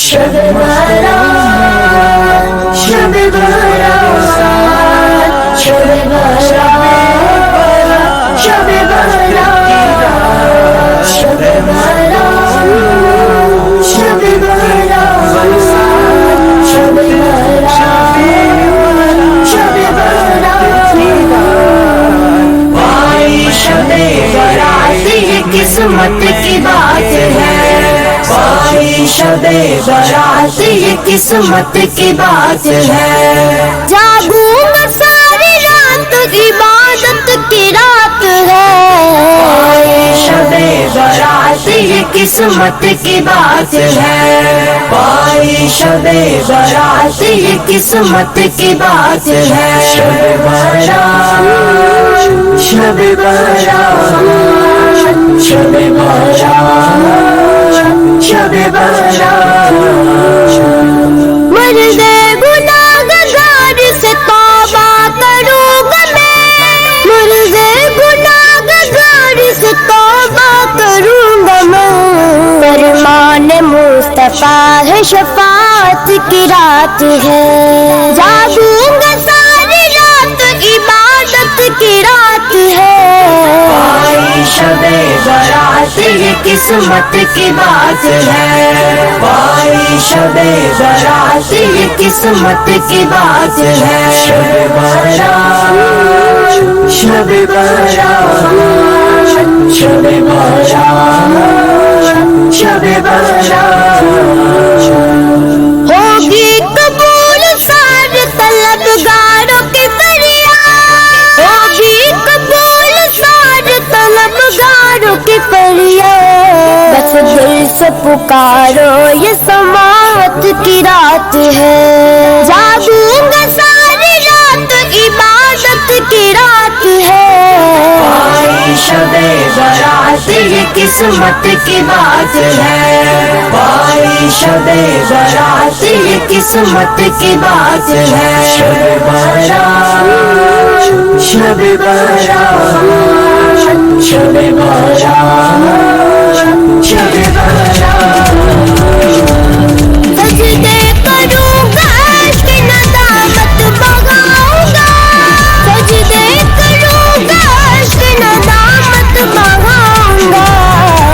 شب برات شب برات شب برات شب برات شب برات شب برات شب برات شب برات بھائی شب برات یہ قسمت کی بات ہے، بھائی شب برات یہ قسمت کی بات ہے، جاگوں گا ساری رات عبادت کی رات ہے، بھائی شب برات یہ قسمت کی بات ہے، بھائی شب برات یہ قسمت کی بات ہے، شب برات شب برات شب برات شب برات مرد گناہگار سے توبہ کروں گا میں، مرد گناہگار سے توبہ کروں گا میں، فرمان مصطفیٰ ہے شفاعت کی رات ہے، جاگوں گا ساری رات عبادت کی رات ہے، بھائی شب برات یہ قسمت کی بات ہے، بھائی شب برات یہ قسمت کی بات ہے، شب برات شب برات شب برات شب برات ہوگی قبول سارے طلبگاروں کی فریاد، ہوگی قبول سارے طلبگاروں کی فریاد، بس دل سے پکارو یہ سماعت کی رات ہے، جاگوں گا ساری رات عبادت کی رات ہے، بھائی شب برات یہ قسمت کی بات ہے، بھائی شب برات یہ قسمت کی بات ہے، شب برات شب برات شب برات شب برات سجدے کروں گا عشق ندامت بھگاؤں گا، سجدے کروں گا عشق ندامت بھگاؤں گا،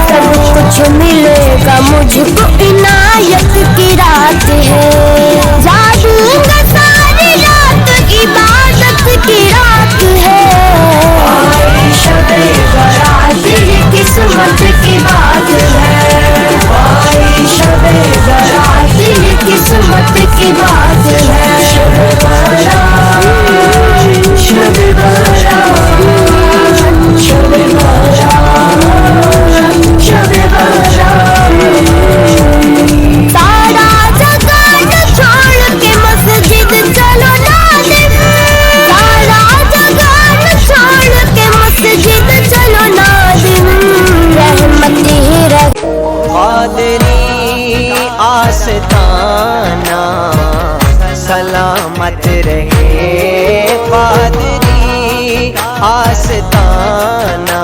سب کچھ ملے گا مجھ کو عنایت کی رات ہے، جاگوں گا ساری رات عبادت کی رات ہے، بھائی شب برات یہ قسمت کی بات ہے، بھائی شب برات یہ قسمت کی بات ہے، شب برات شب برات شب برات شب برات سارا جگان چھوڑ کے مسجد چلو ناظم، سارا جگان چھوڑ کے مسجد چلو ناظم، رحمت ہی قادری آستانہ سلامت رہے، قادری آستانہ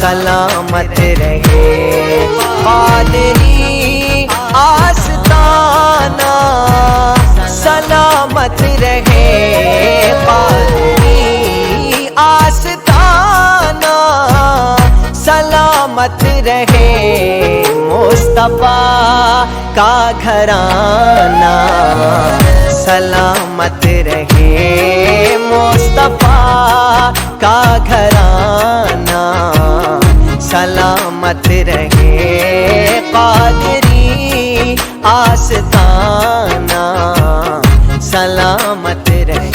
سلامت رہے، قادری آستانہ سلامت رہے، قادری آستانہ سلامت رہے، مصطفیٰ کا گھرانہ سلامت رہے، مصطفیٰ کا گھرانہ سلامت رہے، قادری آستانہ سلامت رہے۔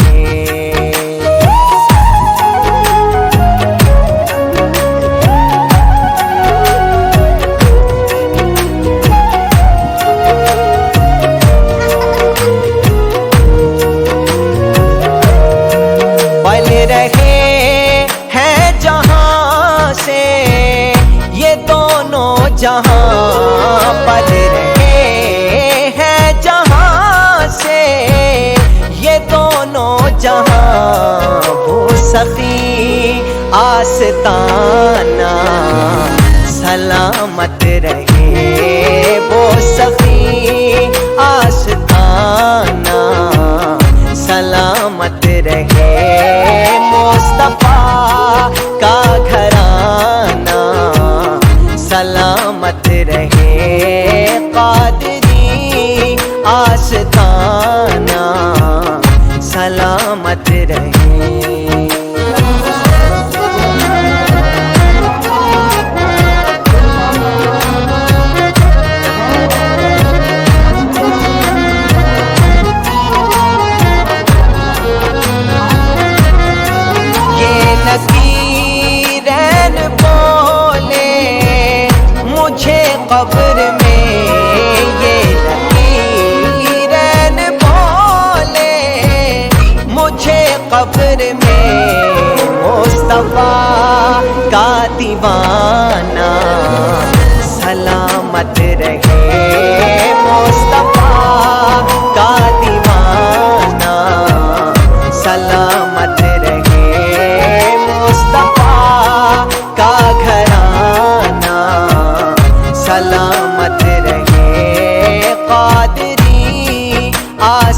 رہے ہیں جہاں سے یہ دونوں جہاں، پل رہے ہیں جہاں سے یہ دونوں جہاں، وہ سخی آستانہ سلامت رہے، وہ سخی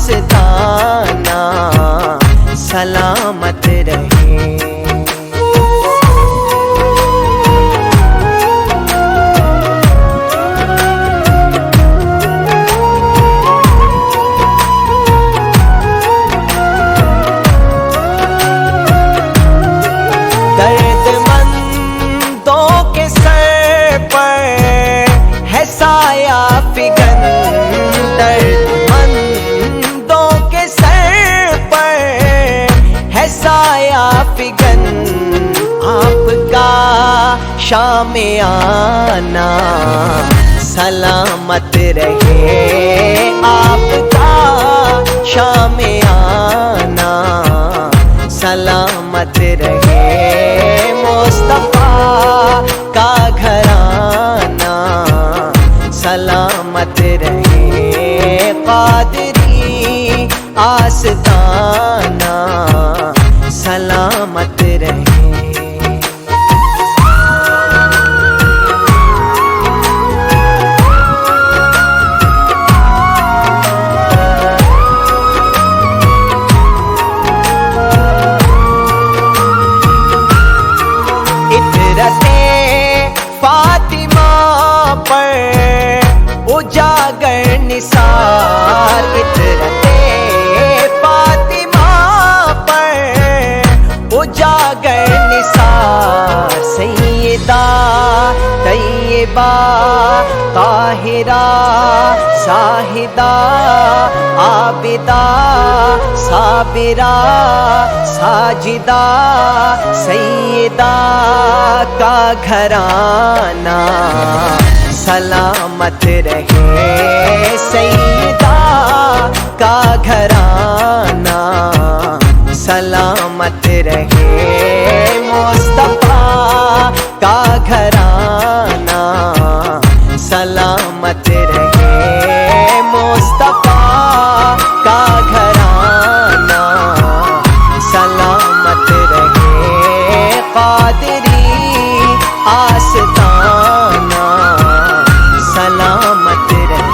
آستانہ سلامت رہے. درد مندوں کے سر پر ہے سایہ فگن، درد مندوں کے سر پر ہے سایہ فگن، آپ کا شام آنا سلامت رہے، آپ کا شام آنا سلامت رہے. مصطفیٰ کا گھرانہ سلامت رہے، قادری آستانہ سلامت رہے. فاطمہ پر اجاگر نثار، عطرت فاطمہ پر اجاگر نثار، سیدہ طیبہ طاہرہ زاہدہ عابدہ صابرہ ساجدہ، سیدہ کا گھرانہ سلامت رہے، سیدہ کا گھرانہ سلامت رہے. مصطفیٰ کا گھرانہ سلامت رہے، مصطفیٰ کا گھرانہ سلامت رہے، قادری آستانہ سلامت رہے.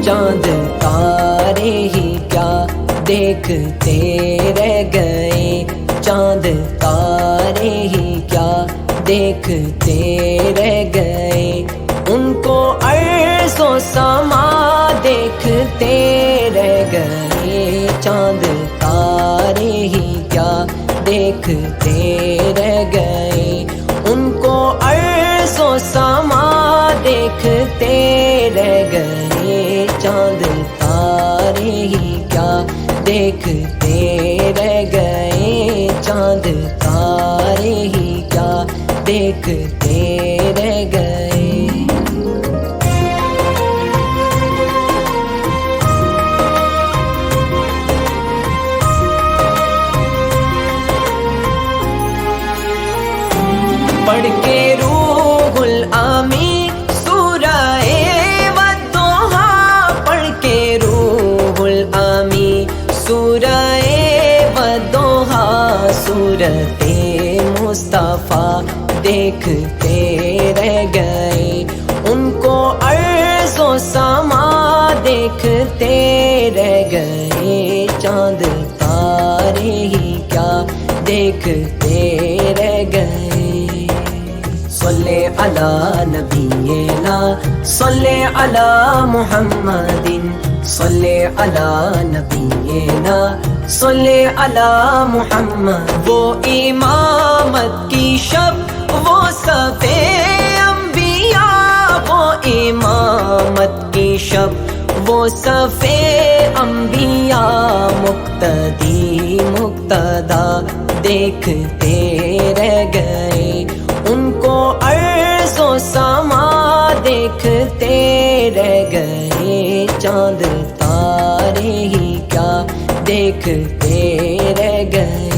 چاند تارے ہی کیا دیکھتے رہ گئے، چاند تارے ہی کیا دیکھتے رہ گئے، ان کو عرض و سما دیکھتے رہ گئے، چاند تارے ہی کیا دیکھتے رہ گئے، ان کو عرض و سما دیکھتے رہ گئے، چاند تارے ہی کیا دیکھتے رہ گئے، چاند تارے ہی کیا دیکھتے رہ گئے. پڑھ کے روح الامین سورہ والضحیٰ، پڑھ کے روح الامین سورہ والضحیٰ، صورت مصطفیٰ دیکھتے رہ گئے، ان کو عرض و سما دیکھتے رہ گئے، چاند تارے ہی کیا دیکھتے رہ گئے. صلی علی نبینا صلی علی محمد، صلی علی نبینا صلی علی محمد. وہ امامت کی شب، وہ صفِ انبیاء، وہ امامت کی شب، صفے انبیاء مقتدی مقتدا دیکھتے رہ گئے، ان کو ارض و سما دیکھتے رہ گئے، چاند تارے ہی کیا دیکھتے رہ گئے۔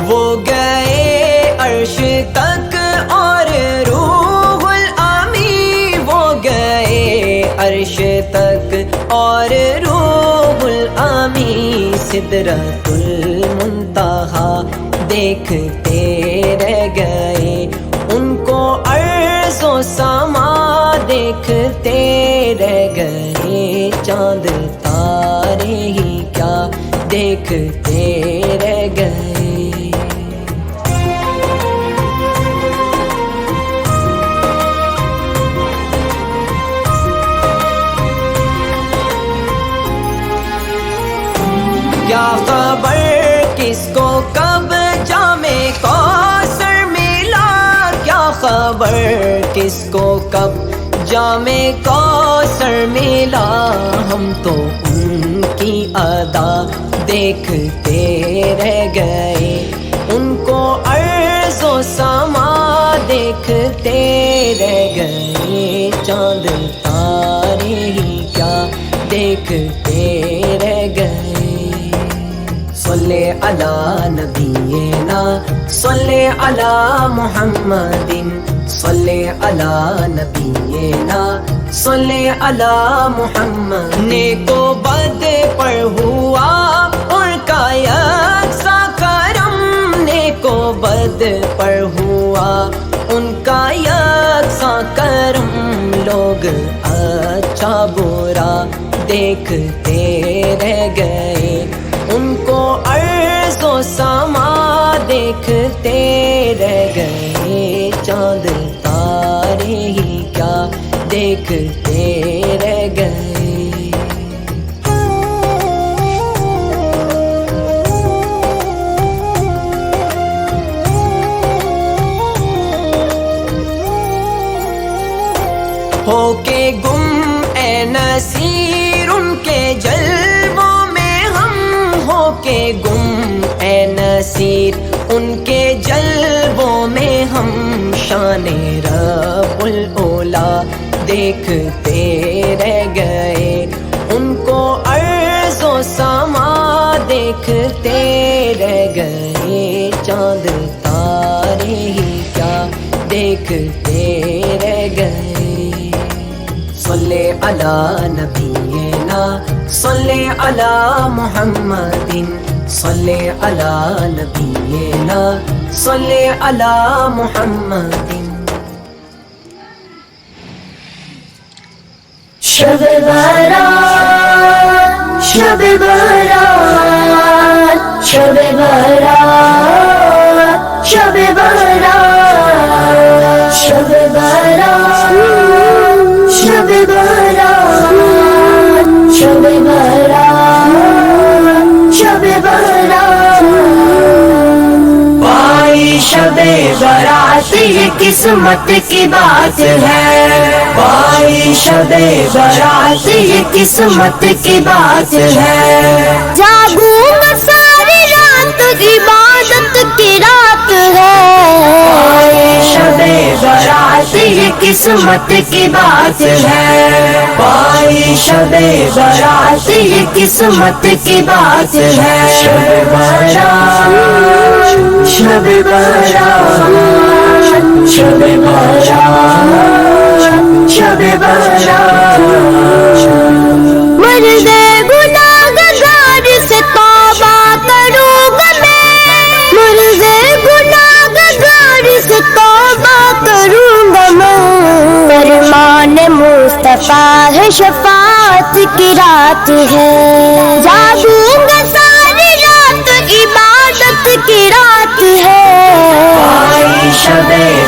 وہ گئے عرش تک اور روح الامین، وہ گئے عرش تک اور روح الامین، سدرۃ المنتہا دیکھتے رہ گئے، ان کو ارض و سما دیکھتے رہ گئے، چاند تارے ہی کیا دیکھتے رہ گئے۔ کیا خبر کس کو کب جام کوثر ملا، کیا خبر کس کو کب جام کوثر ملا، ہم تو ان کی ادا دیکھتے رہ گئے، ان کو ارض و سما دیکھتے رہ گئے، چاند تارے ہی کیا دیکھتے رہ گئے۔ صلی علی نبینا صلی علی محمد، صلی علی نبینا صلی علی محمد، نیک و بد پر ہوا ان کا یکساں کرم، نیک و بد پر ہوا ان کا یکساں کرم، لوگ اچھا برا دیکھتے رہ گئے، ان کو ارض و سما دیکھتے رہ گئے، چاند تارے ہی کیا دیکھتے رہ گئے۔ ہو کے گم اے نصیر ان کے جلووں میں ہم، ہو کے گم اے نصیر ان کے جلووں میں ہم، شان رب الاولیٰ دیکھتے رہ گئے، ان کو ارض و سما دیکھتے رہ گئے، چاند تارے ہی کیا دیکھتے رہ گئے۔ صلی علی نبینا صلی علی محمد، صلی علی نبینا صلی علی محمد۔ شب برات شب برات شب برات شب برات شب برات شب برات شب برات شب برات، پائی شب برات یہ قسمت کی بات ہے، پائی شب برات یہ قسمت کی بات ہے، جاگوں میں ساری رات عبادت کی رات ہے، پائی شب برات یہ قسمت کی بات ہے، پائی شب برات یہ قسمت کی بات ہے، شب برات شب برات شب برات شب برات، مرد گناہگار سے توبہ کروں گا میں، مرد گناہگار سے توبہ کروں گا میں، فرمان مصطفیٰ ہے شفاعت کی رات ہے، جاگوں گا ساری رات عبادت کی رات ہے، پائی شب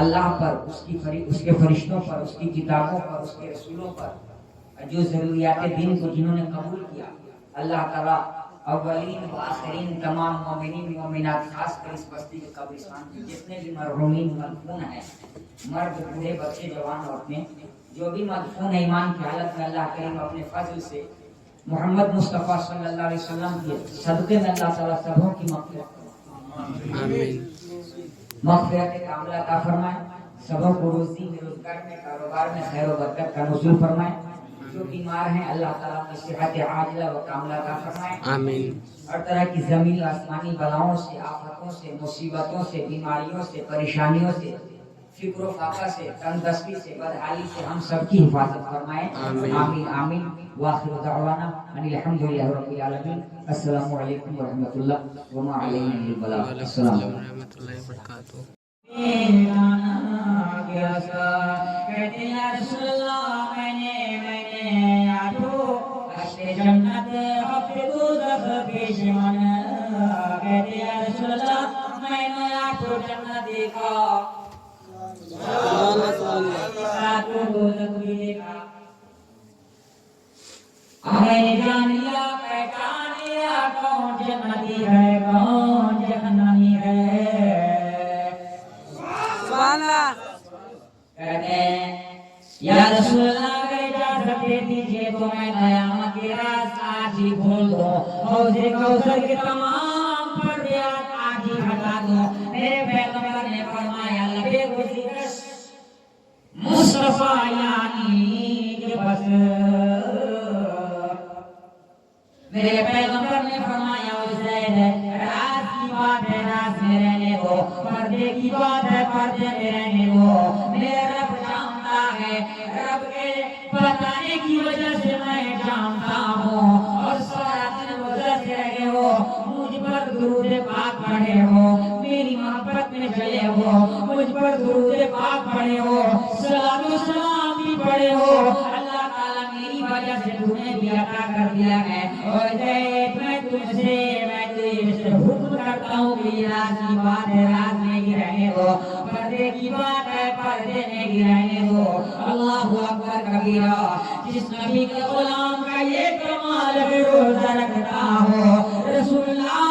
اللہ پر، اس کے فرشتوں پر، اس کی کتابوں پر، اس کے رسولوں پر، جو ضروریات دین کو جنہوں نے قبول کیا، اللہ تعالیٰ اولین و آخرین تمام مومنین مومنات، خاص کر اس بستی کے قبرستان کے جتنے بھی مرحومین مدفون ہیں، مرد بوڑھے بچے جوان عورتیں جو بھی مدفون ایمان کی حالت میں، اللہ کریم اپنے فضل سے محمد مصطفیٰ صلی اللہ علیہ وسلم کے صدقے میں اللہ تعالیٰ سبوں کی مغفرت کاملہ عطا فرمائے، سبوں کو روزی میں، روزگار میں، کاروبار میں خیر و برکت کا نزول فرمائے، جو بیمار ہیں اللہ تعالیٰ کی صحت عاجلہ و کاملہ عطا فرمائے، آمین۔ ہر طرح کی زمینی آسمانی بلاؤں سے، آفتوں سے، مصیبتوں سے، بیماریوں سے، پریشانیوں سے، فکر و فاقہ سے، تندرستی سے، بدحالی سے ہم سب کی حفاظت فرمائے، آمین آمین۔ وآخر دعوانا ان الحمدللہ رب العالمین۔ السلام علیکم ورحمۃ اللہ وما علینا الا البلاغ۔ السلام علیکم ورحمۃ اللہ وبرکاتہ۔ کہتے یا رسول اللہ میں آٹھو اشتے جنت ہفتے دوزخ پیشمان، کہتے یا رسول اللہ میں نے آٹھو جنت دیکھا، آٹھو دوزخ بھی دیکھا، میں نے جان لیا پہچان لیا کون جنتی ہے کون جہنمی ہے۔ کہتے ہیں یا رسول اللہ اگر اجازت دے دیجئے تو میں قیامت کے راز آج ہی کھول دوں، حوض کوثر کے تمام پردے آج ہی ہٹا دوں۔ میرے پیغمبر نے فرمایا لبے گزیدش مصطفیٰ یعنی کہ بس، میرے پیغمبر نے فرمایا زید راز کی بات ہے راز میں رہنے دو، پردے کی بات ہے پردے میں رہنے دو، میرا رب جانتا ہے، رب کے بتانے کی وجہ سے میں جانتا ہوں، اور سارا دن وجہ سے رہے ہو، مجھ پر درود پاک پڑھے ہو، میری محبت میں جلے ہو، مجھ پر درود پاک پڑھے ہو، صلاۃ و سلام بھی پڑھے ہو، اللہ تعالیٰ میری وجہ سے تمہیں بھی عطا کر دیا ہے۔ اور زید میں تجھے حکم کرتا ہوں کہ یہ راز کی بات ہے راز میں ہی رہنے دو، پردے کی بات ہے پردے میں ہی رہنے دو۔ اللہ اکبر کبیرہ۔ جس نبی کے غلام کا یہ کمال ہے روزہ رکھتا ہو رسول اللہ